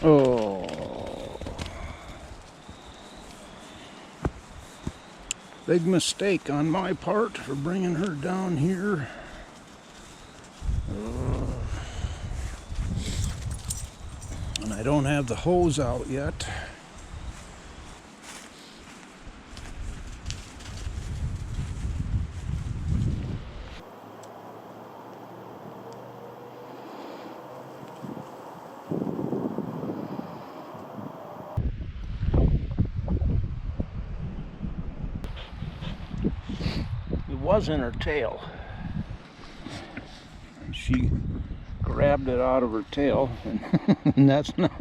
Oh, big mistake on my part for bringing her down here. And I don't have the hose out yet. It was in her tail. She grabbed it out of her tail, and that's not.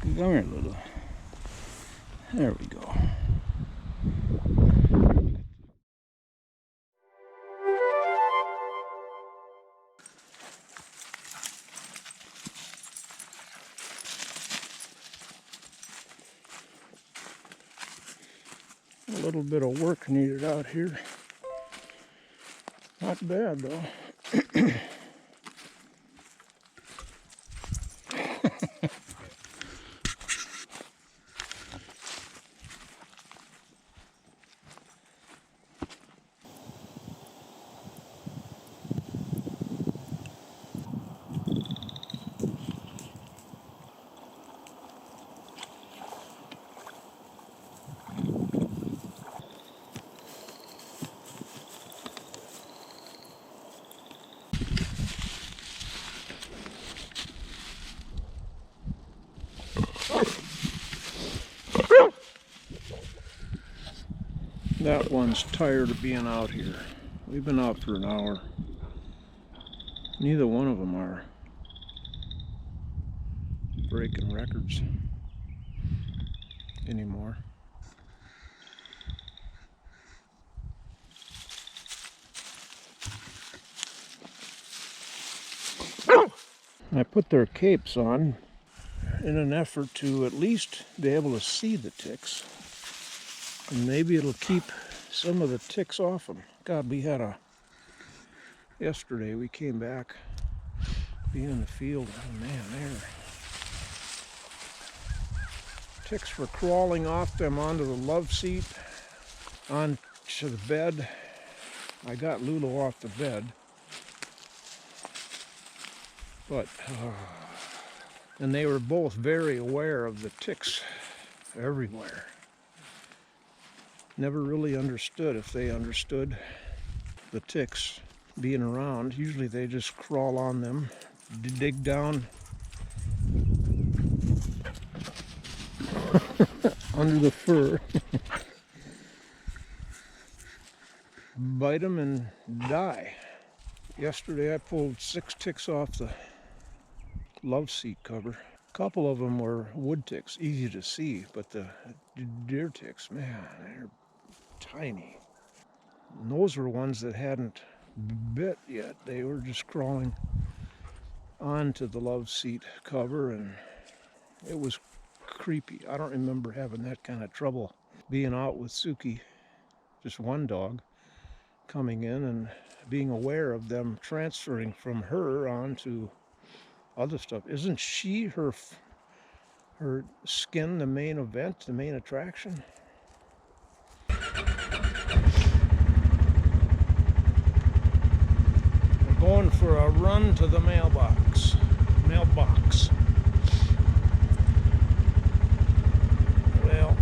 Come here, Lulu. There we go. A little bit of work needed out here. Not bad though. That one's tired of being out here. We've been out for an hour. Neither one of them are breaking records anymore. I put their capes on in an effort to at least be able to see the ticks. And maybe it'll keep some of the ticks off them. God, we had yesterday we came back, being in the field, oh man, ticks were crawling off them onto the love seat, onto the bed. I got Lulu off the bed, but, and they were both very aware of the ticks everywhere. Never really understood if they understood the ticks being around. Usually they just crawl on them, dig down under the fur, bite them and die. Yesterday I pulled 6 ticks off the love seat cover. A couple of them were wood ticks, easy to see, but the deer ticks, man, they're tiny. And those were ones that hadn't bit yet. They were just crawling onto the love seat cover, and it was creepy. I don't remember having that kind of trouble being out with Suki, just one dog, coming in and being aware of them transferring from her onto other stuff. Isn't she, her skin, the main event, the main attraction? We're going for a run to the mailbox. Well,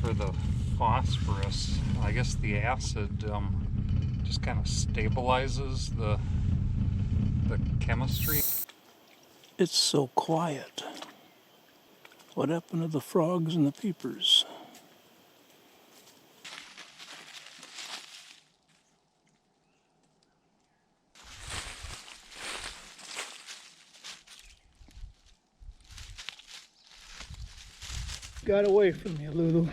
for the phosphorus. I guess the acid just kind of stabilizes the chemistry. It's so quiet. What happened to the frogs and the peepers? Got away from you, Lulu.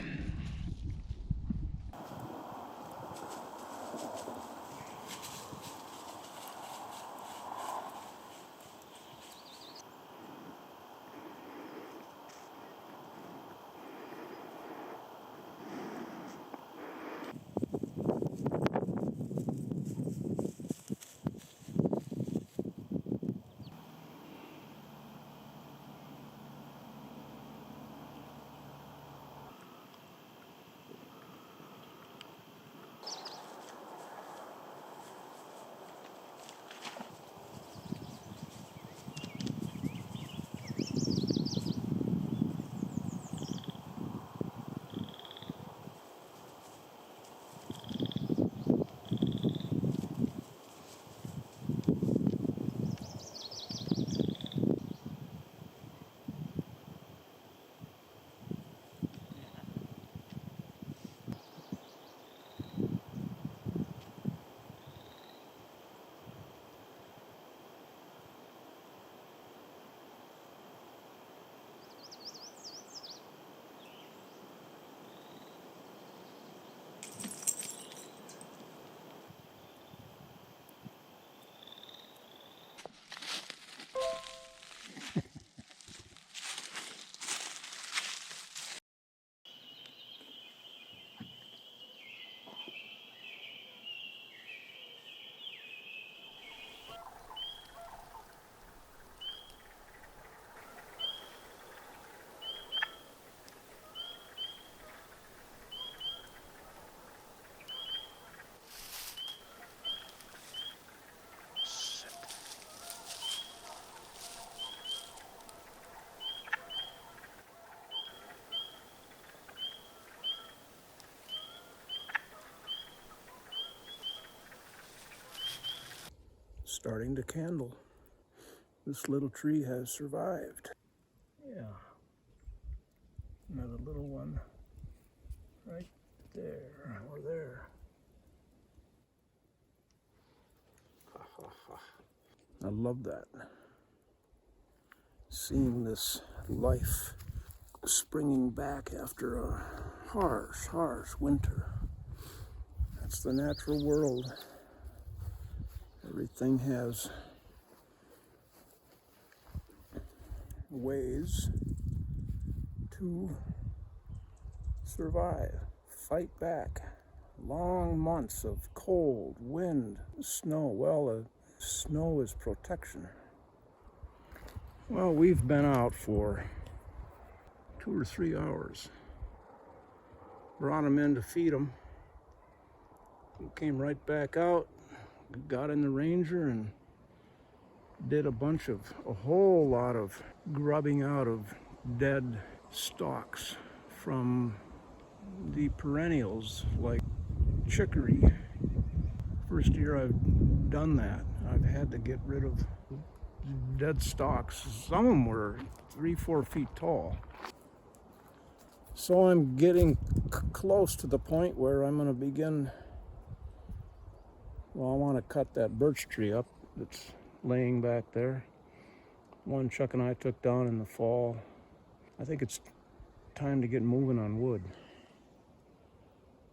Starting to candle. This little tree has survived. Yeah. Another little one right there or there. Ha, ha, ha. I love that. Seeing this life springing back after a harsh winter. That's the natural world. Everything has ways to survive, fight back. Long months of cold, wind, snow. Well, snow is protection. Well, we've been out for 2 or 3 hours. Brought them in to feed them. We came right back out, got in the Ranger and did a whole lot of grubbing out of dead stalks from the perennials like chicory. First year I've done that. I've had to get rid of dead stalks. Some of them were 3-4 feet tall. So I'm getting close to the point where I'm going to begin. Well, I want to cut that birch tree up that's laying back there. One Chuck and I took down in the fall. I think it's time to get moving on wood.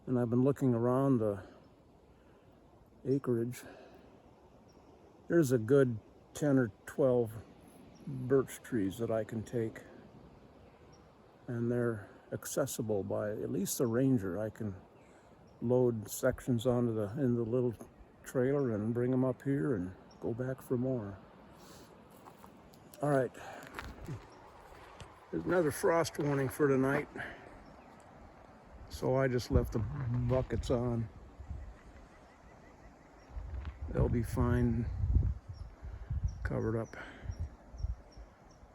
And I've been looking around the acreage. There's a good 10 or 12 birch trees that I can take, and they're accessible by at least the Ranger. I can load sections onto in the little trailer and bring them up here and go back for more. All right, there's another frost warning for tonight, so I just left the buckets on. They'll be fine, covered up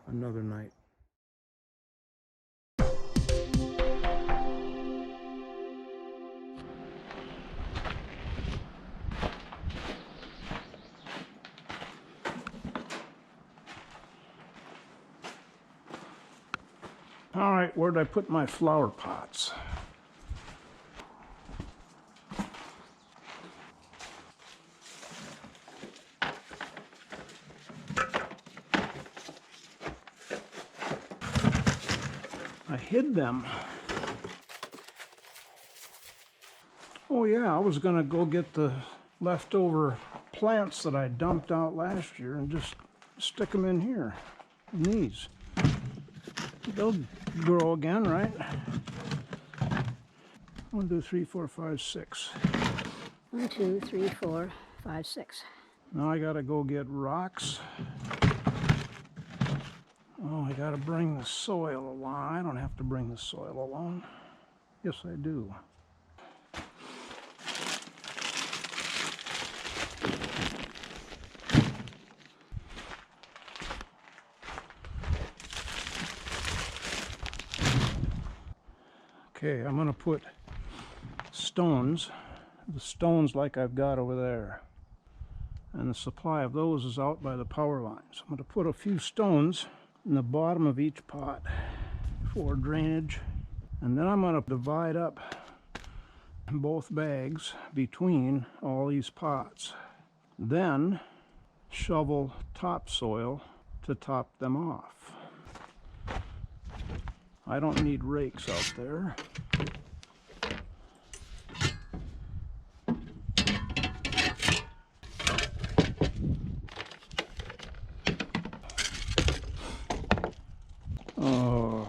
another night. right, where'd I put my flower pots? I hid them. Oh yeah, I was gonna go get the leftover plants that I dumped out last year and just stick them in here, in these. They'll grow again, right? 1, 2, 3, 4, 5, 6. 1, 2, 3, 4, 5, 6. Now I gotta go get rocks. Oh, I gotta bring the soil along. I don't have to bring the soil along. Yes, I do. Okay, I'm gonna put stones, the stones like I've got over there. And the supply of those is out by the power lines. I'm gonna put a few stones in the bottom of each pot for drainage. And then I'm gonna divide up both bags between all these pots. Then shovel topsoil to top them off. I don't need rakes out there. Oh,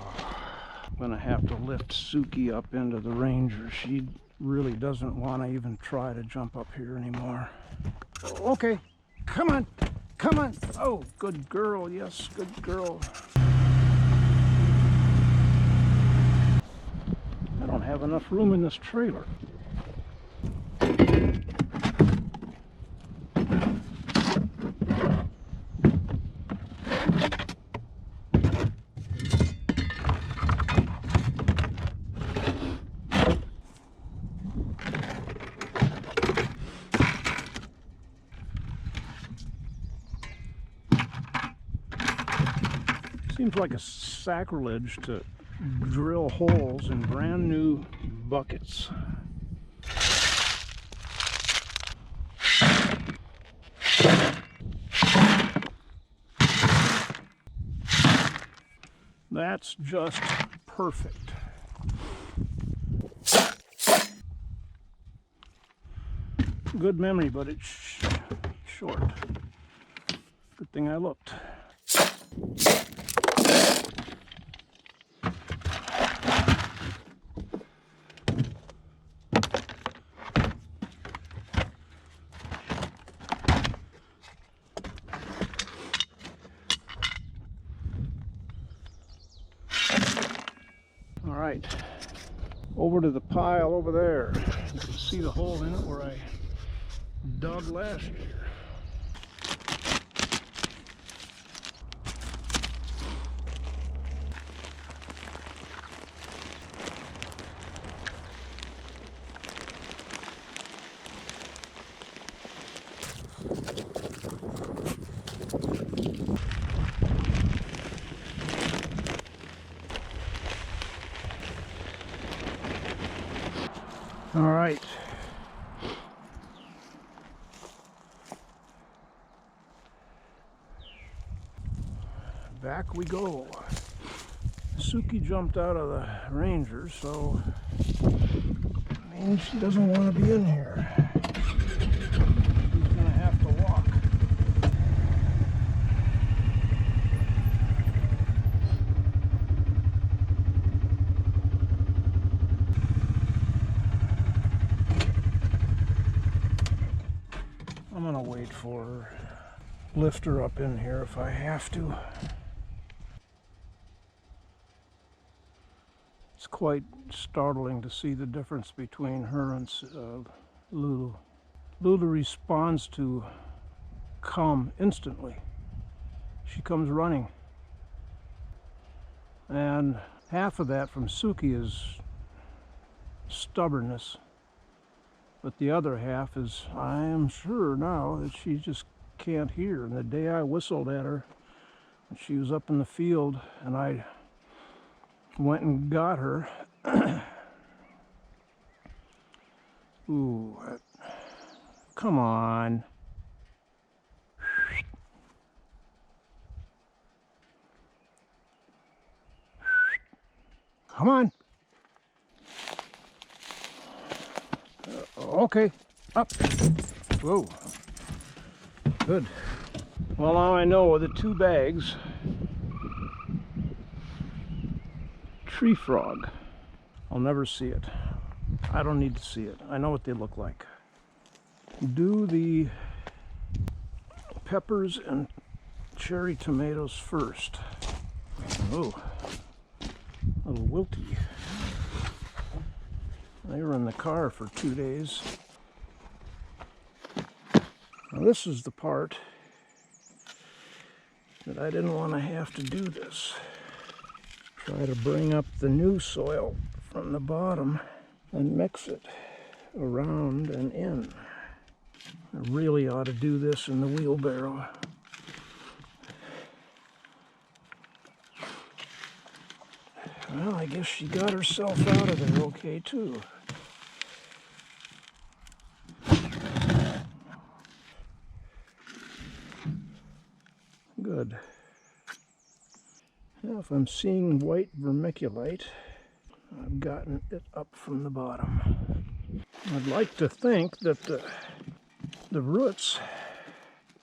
I'm gonna have to lift Suki up into the Ranger. She really doesn't want to even try to jump up here anymore. Okay, come on, come on. Oh, good girl, yes, good girl. I don't have enough room in this trailer. Seems like a sacrilege to drill holes in brand new buckets. That's just perfect. Good memory, but it's short. Good thing I looked. All right, over to the pile over there. You can see the hole in it where I dug last year. All right. Back we go. Suki jumped out of the Ranger, so I mean she doesn't want to be in here. She's gonna have to walk. I'm gonna wait for her. Lift her up in here if I have to. It's quite startling to see the difference between her and Lulu. Lulu responds to come instantly. She comes running. And half of that from Suki is stubbornness. But the other half is, I am sure now that she just can't hear. And the day I whistled at her, and she was up in the field, and I went and got her. Ooh, come on. Come on. Okay, up. Whoa. Good. Well, now I know the 2 bags. Tree frog. I'll never see it. I don't need to see it. I know what they look like. Do the peppers and cherry tomatoes first. Oh, a little wilty. They were in the car for 2 days. Now this is the part that I didn't want to have to do this. Try to bring up the new soil from the bottom and mix it around and in. I really ought to do this in the wheelbarrow. Well, I guess she got herself out of there okay too. Good. Now, if I'm seeing white vermiculite, I've gotten it up from the bottom. I'd like to think that the roots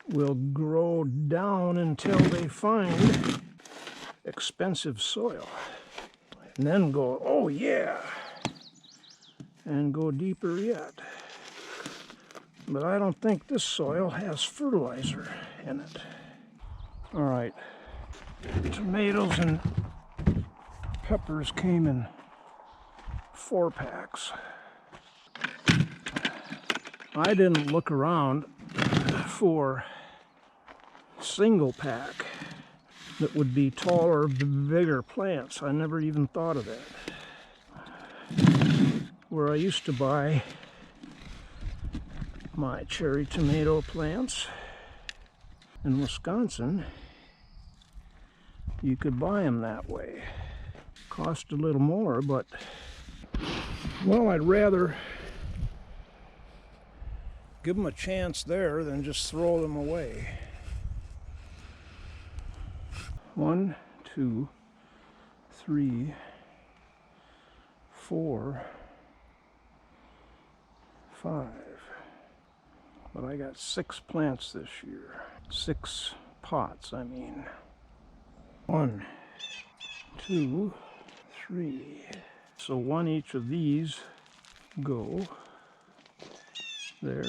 will grow down until they find expensive soil. And then go, oh yeah, and go deeper yet. But I don't think this soil has fertilizer in it. All right, tomatoes and peppers came in 4 packs. I didn't look around for single pack that would be taller, bigger plants. I never even thought of that. Where I used to buy my cherry tomato plants in Wisconsin, you could buy them that way. Cost a little more, but well, I'd rather give them a chance there than just throw them away. 1, 2, 3, 4, 5. But I got 6 plants this year. 6 pots, I mean. 1, 2, 3. So 1 each of these go there.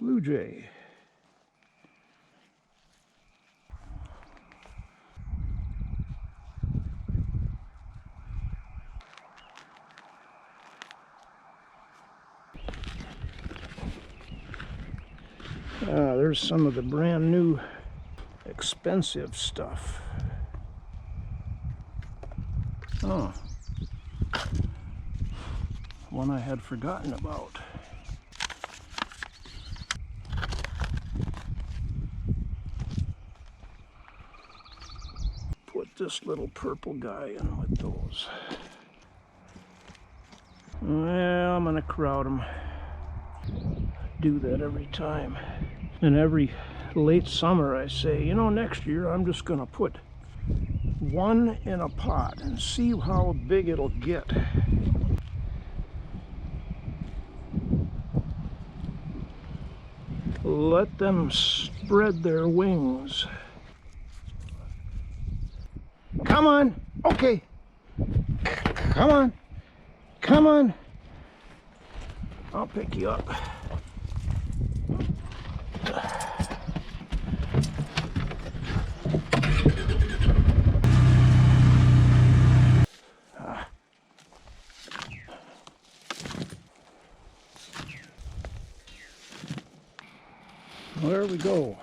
Blue jay. There's some of the brand new expensive stuff. Oh, one I had forgotten about. Put this little purple guy in with those. Well, I'm gonna crowd them. Do that every time. And every late summer I say, you know, next year I'm just gonna put 1 in a pot and see how big it'll get. Let them spread their wings. Come on, okay. Come on, come on. I'll pick you up. There we go.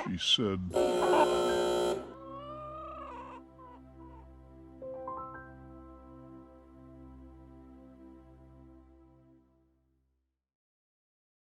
she said,